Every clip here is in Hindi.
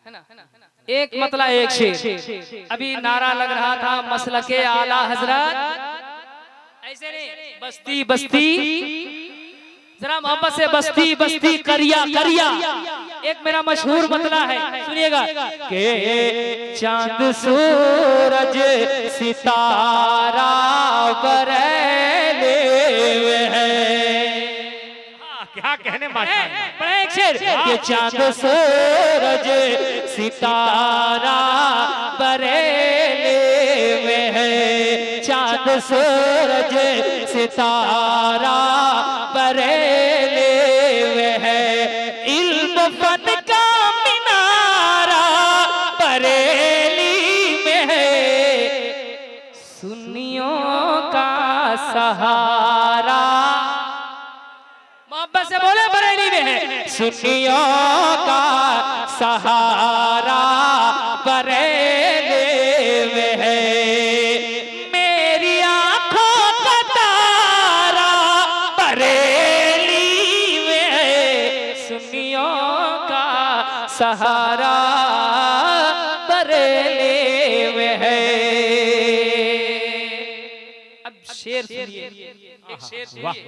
एक मतला एक शेर। अभी नारा लग रहा था मसलके आला हजरत, ऐसे नहीं, बस्ती बस्ती, जरा मोहब्बत से बस्ती बस्ती करिया करिया। एक मेरा मशहूर मतला है, सुनिएगा। के चांद सूरज सितारा बरेले है, क्या कहने माशाअल्लाह। एक शेर। के चांद सूरज सितारा बरेले में है, चांद सूरज सितारा बरेले में है, इल्म फन का मीनारा बरेली में है, सुन्नियों का सहारा, मोहब्बत से बोले बरेली में है, सुन्नियों का सहारा बरेली में है, मेरी आंखों का तारा बरेली में है, सुन्नियों का सहारा बरेली में है। अब शेर सुनिए, एक शेर सुनिए।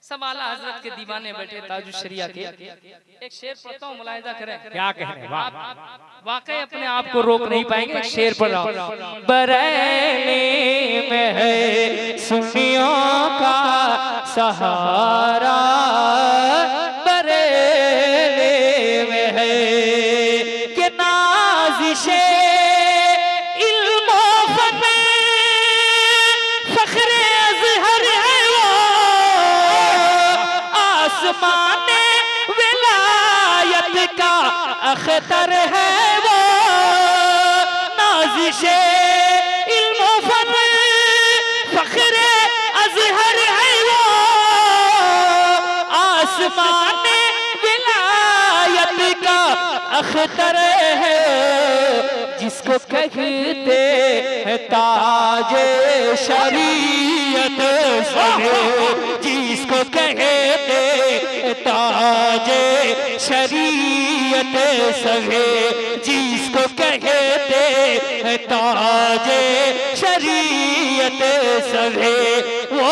सब आला हजरत के दीवाने बैठे ताजुश शरिया के, एक शेर पढ़ता हूँ, मुलाहिजा करें। क्या कहने, वाह वाकई अपने आप को रोक नहीं पाएंगे। शेर पढ़ रहा हूँ। बरेली में है सुन्नियों का सहारा, बरेली में है कि नाज़िशे विलायत का अख्तर है वो, नाज़िशे इल्म फन फ़ख्र अज़हर है वो, आसमान विलायत का अख्तर है, जिसको कहते हैं ताजे शरीयत सरे, जिसको कहते ताजे शरीयत सहे, जिसको कहते ताजे शरीयत सहे, वो